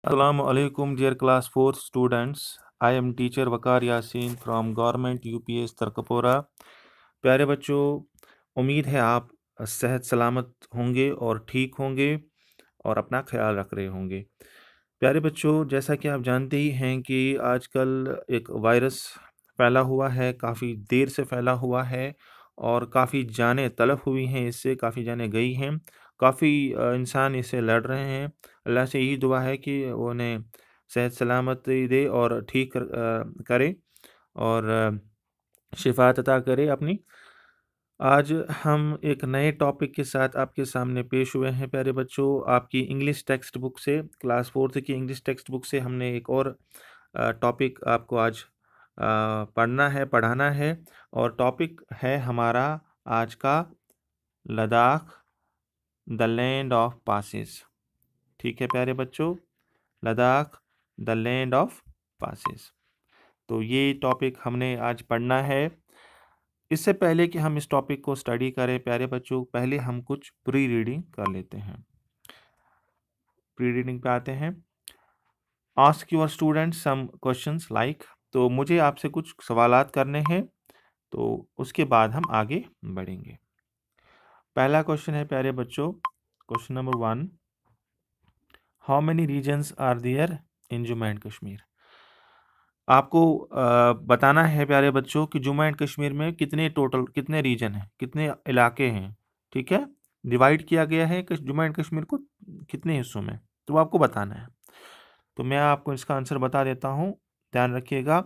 Assalamu alaikum, dear class 4 students. I am teacher Waqar Yasin from Government UPS तरकपोरा। प्यारे बच्चों, उम्मीद है आप सेहत सलामत होंगे और ठीक होंगे और अपना ख्याल रख रहे होंगे। प्यारे बच्चों, जैसा कि आप जानते ही हैं कि आजकल एक वायरस फैला हुआ है, काफ़ी देर से फैला हुआ है और काफ़ी जानें तलफ़ हुई हैं इससे, काफ़ी जानें गई हैं, काफ़ी इंसान इससे लड़ रहे हैं। अल्लाह से यही दुआ है कि वो उन्हें सेहत सलामती दे और ठीक करे और शिफ़ाअत अता करे अपनी। आज हम एक नए टॉपिक के साथ आपके सामने पेश हुए हैं प्यारे बच्चों। आपकी इंग्लिश टेक्स्ट बुक से, क्लास 4th की इंग्लिश टेक्स्ट बुक से हमने एक और टॉपिक आपको आज पढ़ाना है और टॉपिक है हमारा आज का Ladakh, the land of passes. ठीक है प्यारे बच्चों, Ladakh, the land of passes. तो ये टॉपिक हमने आज पढ़ना है। इससे पहले कि हम इस टॉपिक को स्टडी करें प्यारे बच्चों, पहले हम कुछ प्री रीडिंग कर लेते हैं। प्री रीडिंग पे आते हैं। Ask your students some questions like, तो मुझे आपसे कुछ सवालात करने हैं, तो उसके बाद हम आगे बढ़ेंगे। पहला क्वेश्चन है प्यारे बच्चों, question number 1, how many regions are there in Jammu and Kashmir. आपको बताना है प्यारे बच्चों कि जम्मू एंड कश्मीर में कितने रीजन हैं, कितने इलाके हैं। ठीक है, डिवाइड किया गया है जम्मू एंड कश्मीर को कितने हिस्सों में, तो आपको बताना है। तो मैं आपको इसका आंसर बता देता हूँ, ध्यान रखिएगा।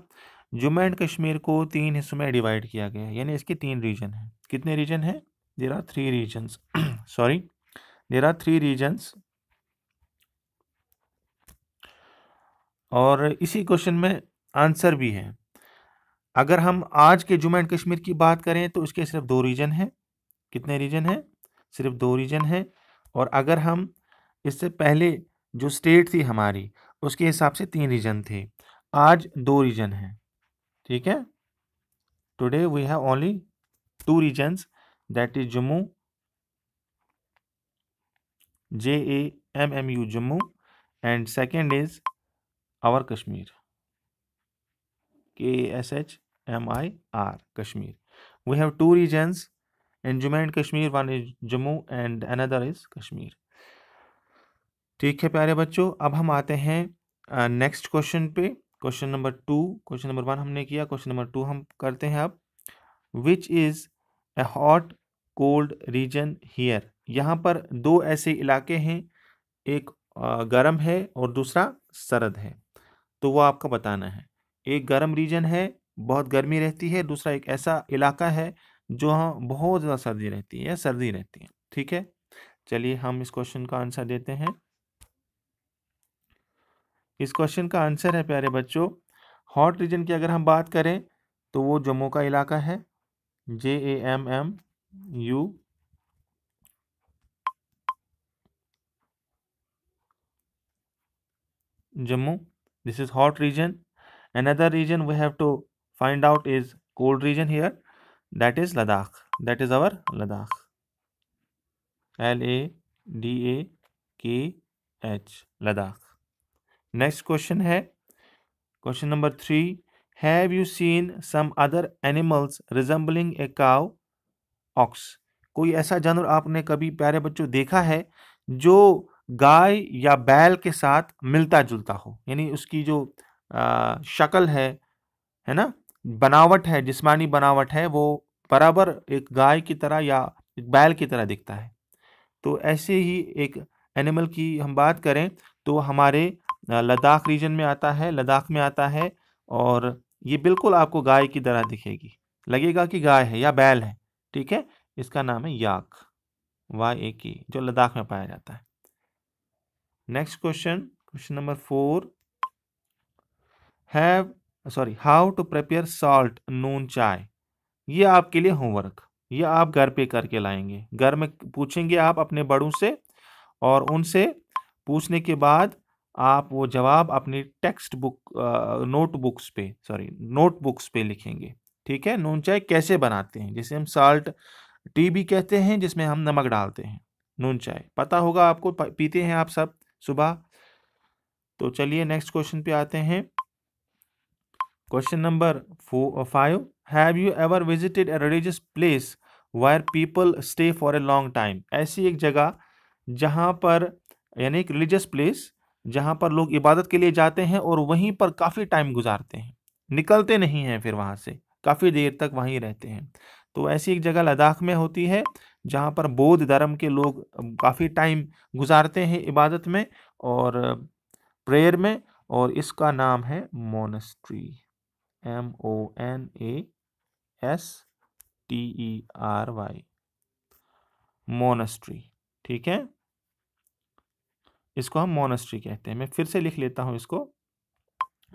जम्मू एंड कश्मीर को 3 हिस्सों में डिवाइड किया गया है, यानी इसके 3 रीजन हैं। कितने रीजन हैं? There are 3 regions sorry, there are 3 regions. और इसी क्वेश्चन में आंसर भी है। अगर हम आज के जम्मू एंड कश्मीर की बात करें तो इसके सिर्फ 2 रीजन हैं। कितने रीजन हैं? सिर्फ 2 रीजन हैं। और अगर हम इससे पहले जो स्टेट थी हमारी, उसके हिसाब से 3 रीजन थे, आज 2 रीजन हैं। ठीक है, today we have only 2 regions, that is Jammu, JAMMU Jammu, and second is our Kashmir, KSHMIR Kashmir. We have 2 regions in Jammu and Kashmir. One is Jammu and another is Kashmir. ठीक है प्यारे बच्चों, अब हम आते हैं नेक्स्ट क्वेश्चन पे। क्वेश्चन नंबर 2, क्वेश्चन नंबर 1 हमने किया, क्वेश्चन नंबर 2 हम करते हैं अब। Which is a hot cold region here. यहाँ पर 2 ऐसे इलाके हैं, एक गर्म है और दूसरा सर्द है, तो वो आपको बताना है। एक गर्म रीजन है, बहुत गर्मी रहती है, दूसरा एक ऐसा इलाका है जहाँ बहुत ज़्यादा सर्दी रहती है या सर्दी रहती है। ठीक है, चलिए हम इस क्वेश्चन का आंसर देते हैं। इस क्वेश्चन का आंसर है प्यारे बच्चों, हॉट रीजन की अगर हम बात करें तो वो जम्मू का इलाका है, JAMMU, Jammu, this is hot reason. Another region we have to find out is cold region here, that is Ladakh, that is our Ladakh, LADAKH, Ladakh. Next question है question number 3, have you seen some other animals resembling a cow ox. कोई ऐसा जानवर आपने कभी प्यारे बच्चों देखा है जो गाय या बैल के साथ मिलता जुलता हो, यानी उसकी जो शक्ल है ना, बनावट है, जिस्मानी बनावट है, वो बराबर एक गाय की तरह या एक बैल की तरह दिखता है। तो ऐसे ही एक एनिमल की हम बात करें तो हमारे लद्दाख रीजन में आता है, लद्दाख में आता है, और ये बिल्कुल आपको गाय की तरह दिखेगी, लगेगा कि गाय है या बैल है। ठीक है, इसका नाम है याक, YAK, जो लद्दाख में पाया जाता है। Next question, question number 4, how to prepare salt noon chai. ये आपके लिए होमवर्क, ये आप घर पे करके लाएंगे। घर में पूछेंगे आप अपने बड़ों से, और उनसे पूछने के बाद आप वो जवाब अपनी टेक्स्ट बुक नोटबुक्स पे लिखेंगे। ठीक है, नून चाय कैसे बनाते हैं, जिसे हम साल्ट टी भी कहते हैं, जिसमें हम नमक डालते हैं। नून चाय पता होगा आपको, पीते हैं आप सब सुबह। तो चलिए नेक्स्ट क्वेश्चन पे आते हैं। Question number 5, have you ever visited a religious place where people stay for a long time? ऐसी एक जगह जहां पर, यानी एक रिलीजियस प्लेस जहां पर लोग इबादत के लिए जाते हैं और वहीं पर काफ़ी टाइम गुजारते हैं, निकलते नहीं हैं, फिर वहां से काफ़ी देर तक वहीं रहते हैं। तो ऐसी एक जगह लद्दाख में होती है जहां पर बौद्ध धर्म के लोग काफ़ी टाइम गुजारते हैं इबादत में और प्रेयर में, और इसका नाम है मोनेस्ट्री। MONASTERY, monastery. ठीक है, इसको हम मोनेस्ट्री कहते हैं। मैं फिर से लिख लेता हूं इसको,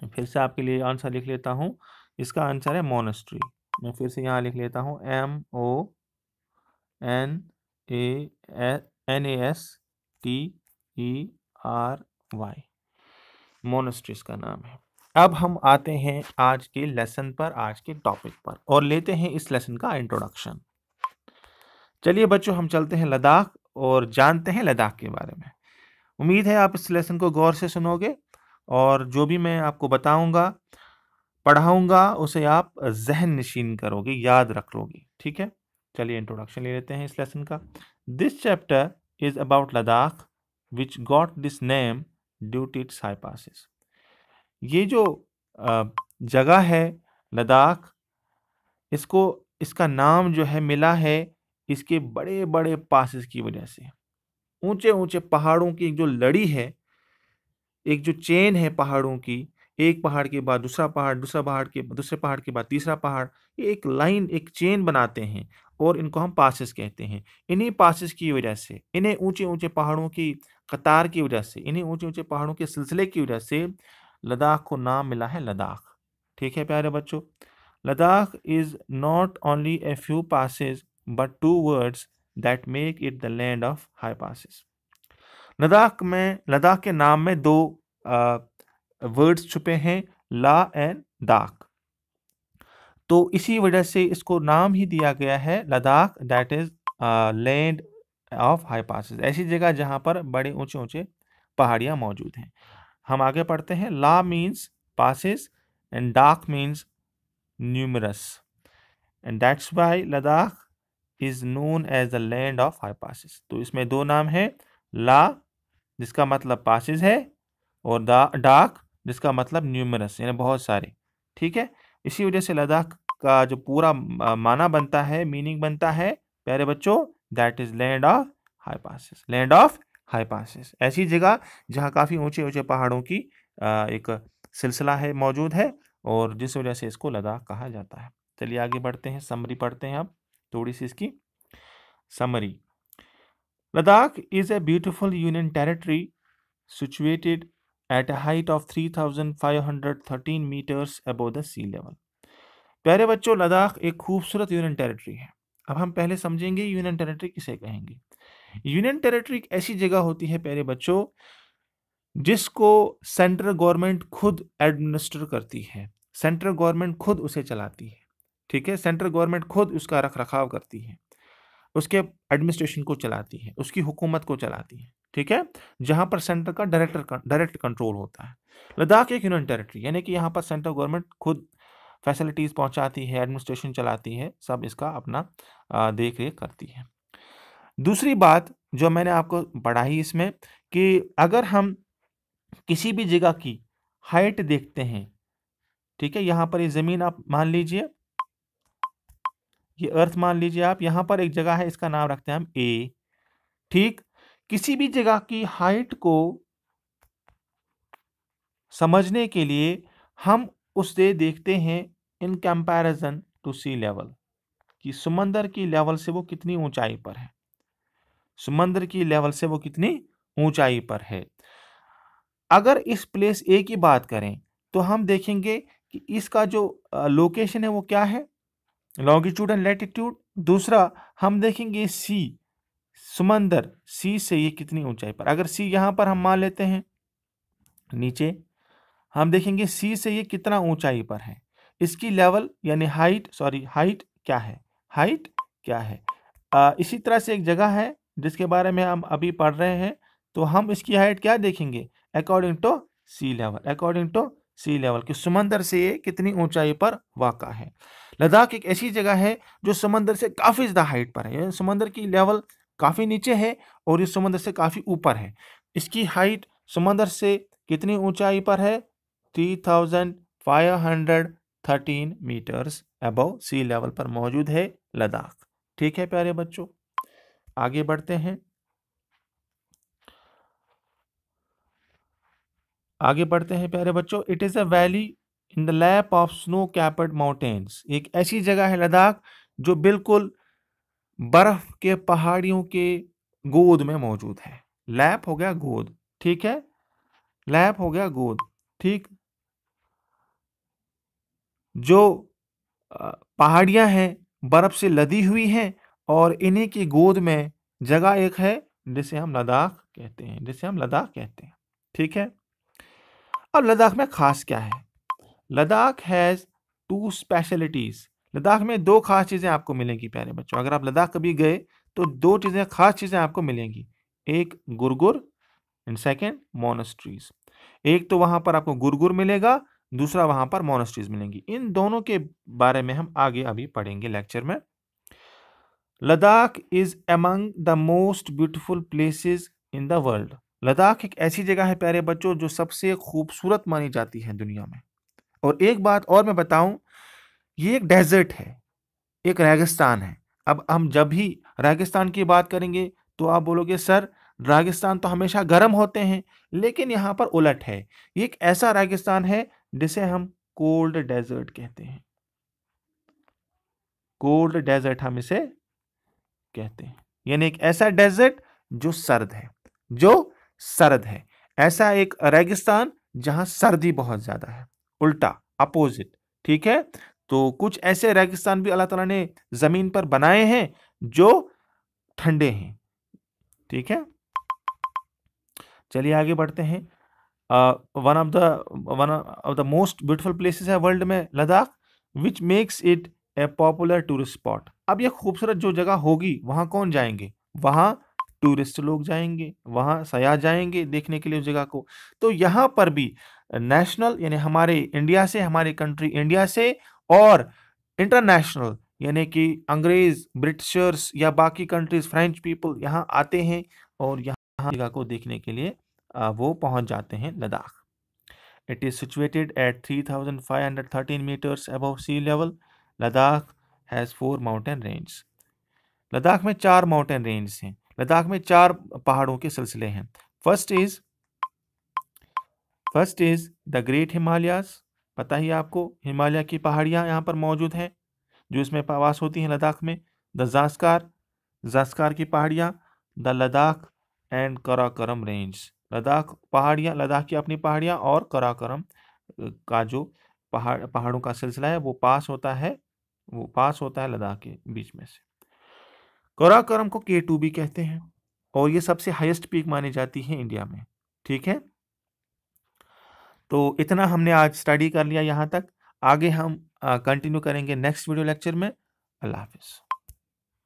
फिर से आपके लिए आंसर लिख लेता हूं। इसका आंसर है मोनेस्ट्री। मैं फिर से यहाँ लिख लेता हूं, MONASTERY, मोनेस्ट्रीज का नाम है। अब हम आते हैं आज के लेसन पर, आज के टॉपिक पर, और लेते हैं इस लेसन का इंट्रोडक्शन। चलिए बच्चों, हम चलते हैं लद्दाख और जानते हैं लद्दाख के बारे में। उम्मीद है आप इस लेसन को गौर से सुनोगे और जो भी मैं आपको बताऊंगा, पढ़ाऊंगा, उसे आप जहन नशीन करोगे, याद रख लोगे। ठीक है, चलिए इंट्रोडक्शन ले लेते हैं इस लेसन का। This chapter is about Ladakh which got this name due to its high passes. ये जो जगह है लद्दाख, इसका नाम जो है मिला है इसके बड़े बड़े पासेस की वजह से। ऊंचे ऊंचे पहाड़ों की एक जो लड़ी है, एक जो चेन है पहाड़ों की, एक पहाड़ के बाद दूसरा पहाड़, दूसरे पहाड़ के बाद तीसरा पहाड़, ये एक लाइन, एक चेन बनाते हैं और इनको हम पासेस कहते हैं। इन्हीं पासेस की वजह से, इन्हें ऊंचे ऊंचे पहाड़ों की कतार की वजह से, इन्हीं ऊंचे ऊंचे पहाड़ों के सिलसिले की वजह से लद्दाख को नाम मिला है लद्दाख। ठीक है प्यारे बच्चों, Ladakh is not only a few passes but two words that make it the land of high passes. Ladakh के नाम में दो वर्ड्स छुपे हैं, ला एंड दाख। तो इसी वजह से इसको नाम ही दिया गया है Ladakh, that is land of high passes. ऐसी जगह जहां पर बड़े ऊंचे ऊंचे पहाड़ियां मौजूद हैं। हम आगे पढ़ते हैं। La means passes and dakh means numerous, and that's why Ladakh is known as the land of high passes. तो इसमें दो नाम है, ला जिसका मतलब पासेस है और डाक जिसका मतलब न्यूमरस, यानी बहुत सारे। ठीक है, इसी वजह से लद्दाख का जो पूरा माना बनता है, मीनिंग बनता है प्यारे बच्चों, that is land of high passes. Land of high passes, ऐसी जगह जहाँ काफ़ी ऊंचे ऊंचे पहाड़ों की एक सिलसिला है, मौजूद है, और जिस वजह से इसको लद्दाख कहा जाता है। चलिए आगे बढ़ते हैं, समरी पढ़ते हैं अब थोड़ी सी इसकी summary. Ladakh is a beautiful union territory situated at a height of 3,513 meters above the sea level। प्यारे बच्चों, लद्दाख एक खूबसूरत यूनियन टेरिटरी है। अब हम पहले समझेंगे यूनियन टेरिटरी किसे कहेंगे। यूनियन टेरिटरी एक ऐसी जगह होती है प्यारे बच्चों जिसको सेंट्रल गवर्नमेंट खुद एडमिनिस्टर करती है, सेंट्रल गवर्नमेंट खुद उसे चलाती है। ठीक है, सेंट्रल गवर्नमेंट खुद उसका रख रखाव करती है, उसके एडमिनिस्ट्रेशन को चलाती है, उसकी हुकूमत को चलाती है। ठीक है, जहां पर सेंटर का डायरेक्ट कंट्रोल होता है। लद्दाख एक यूनियन टेरिटरी, यानी कि यहाँ पर सेंट्रल गवर्नमेंट खुद फैसिलिटीज पहुंचाती है, एडमिनिस्ट्रेशन चलाती है, सब इसका अपना देख रेख करती है। दूसरी बात जो मैंने आपको पढ़ाई इसमें, कि अगर हम किसी भी जगह की हाइट देखते हैं, ठीक है, यहाँ पर ये जमीन आप मान लीजिए, ये अर्थ मान लीजिए आप, यहाँ पर एक जगह है, इसका नाम रखते हैं हम ए। ठीक, किसी भी जगह की हाइट को समझने के लिए हम उसे देखते हैं in comparison to sea level, कि समंदर की लेवल से वो कितनी ऊंचाई पर है, समंदर की लेवल से वो कितनी ऊंचाई पर है। अगर इस प्लेस ए की बात करें तो हम देखेंगे कि इसका जो लोकेशन है वो क्या है, लॉन्गिट्यूड एंड लैटिट्यूड। दूसरा हम देखेंगे सी, समंदर, सी से ये कितनी ऊंचाई पर। अगर सी यहां पर हम मान लेते हैं नीचे, हम देखेंगे सी से ये कितना ऊंचाई पर है, इसकी लेवल यानी हाइट, हाइट क्या है, हाइट क्या है। इसी तरह से एक जगह है जिसके बारे में हम अभी पढ़ रहे हैं, तो हम इसकी हाइट क्या देखेंगे, according to sea level, according to sea level, कि समंदर से ये कितनी ऊंचाई पर वाक़ा है। लद्दाख एक ऐसी जगह है जो समंदर से काफ़ी ज़्यादा हाइट पर है, यानी समंदर की लेवल काफ़ी नीचे है और ये समंदर से काफ़ी ऊपर है। इसकी हाइट समंदर से कितनी ऊंचाई पर है? 3513 मीटर्स अबव सी लेवल पर मौजूद है लद्दाख। ठीक है प्यारे बच्चों, आगे बढ़ते हैं। आगे बढ़ते हैं प्यारे बच्चों। It is a valley in the lap of snow capped mountains. एक ऐसी जगह है लद्दाख जो बिल्कुल बर्फ के पहाड़ियों के गोद में मौजूद है। लैप हो गया गोद, ठीक है, लैप हो गया गोद, ठीक। जो पहाड़ियां हैं बर्फ से लदी हुई हैं और इन्हीं की गोद में जगह एक है जिसे हम लद्दाख कहते हैं, जिसे हम लद्दाख कहते हैं। ठीक है, अब लद्दाख में खास क्या है? Ladakh has two specialities. Ladakh में दो खास चीजें आपको मिलेंगी प्यारे बच्चों। अगर आप लद्दाख कभी गए तो दो चीजें, खास चीजें आपको मिलेंगी। एक गुरगुर एंड सेकेंड मोनेस्ट्रीज। एक तो वहां पर आपको गुरगुर मिलेगा, दूसरा वहां पर मोनेस्ट्रीज मिलेंगी। इन दोनों के बारे में हम आगे अभी पढ़ेंगे लेक्चर में। Ladakh is among the most beautiful places in the world. Ladakh एक ऐसी जगह है प्यारे बच्चों जो सबसे खूबसूरत मानी जाती है दुनिया में। और एक बात और मैं बताऊं, ये एक डेजर्ट है, एक रेगिस्तान है। अब हम जब भी रेगिस्तान की बात करेंगे तो आप बोलोगे सर रेगिस्तान तो हमेशा गर्म होते हैं, लेकिन यहाँ पर उलट है। ये एक ऐसा रेगिस्तान है जिसे हम कोल्ड डेजर्ट कहते हैं। कोल्ड डेजर्ट हम इसे कहते हैं, यानी एक ऐसा डेजर्ट जो सर्द है, जो सर्द है। ऐसा एक रेगिस्तान जहां सर्दी बहुत ज्यादा है, उल्टा अपोजिट। ठीक है, तो कुछ ऐसे रेगिस्तान भी अल्लाह ताला ने जमीन पर बनाए हैं जो ठंडे हैं। ठीक है, चलिए आगे बढ़ते हैं। One of the most beautiful places है वर्ल्ड में Ladakh, which makes it A popular tourist spot. अब ये खूबसूरत जो जगह होगी वहां कौन जाएंगे? वहां टूरिस्ट लोग जाएंगे, वहां सयाह जाएंगे देखने के लिए उस जगह को। तो यहाँ पर भी नेशनल यानी हमारे इंडिया से, हमारी कंट्री इंडिया से, और इंटरनेशनल यानी कि अंग्रेज, ब्रिटिशर्स या बाकी कंट्रीज, फ्रेंच पीपल यहाँ आते हैं और यहाँ जगह को देखने के लिए वो पहुंच जाते हैं Ladakh. It is situated at 3513 metres above sea level. Ladakh has 4 mountain range. Ladakh में 4 माउंटेन रेंज हैं। लद्दाख में 4 पहाड़ों के सिलसिले हैं। First is the great Himalayas. पता ही आपको, हिमालय की पहाड़ियां यहाँ पर मौजूद हैं जो इसमें वास होती हैं लद्दाख में। द जास्कार की पहाड़ियां, the Ladakh and Karakoram range. Ladakh पहाड़ियां, लद्दाख की अपनी पहाड़ियां और कराकोरम का जो पहाड़ों का सिलसिला है वो पास होता है लद्दाख के बीच में से। कराकोरम को K2 भी कहते हैं और ये सबसे हाईएस्ट पीक मानी जाती है इंडिया में। ठीक है, तो इतना हमने आज स्टडी कर लिया यहाँ तक। आगे हम कंटिन्यू करेंगे नेक्स्ट वीडियो लेक्चर में। अल्लाह हाफिज़।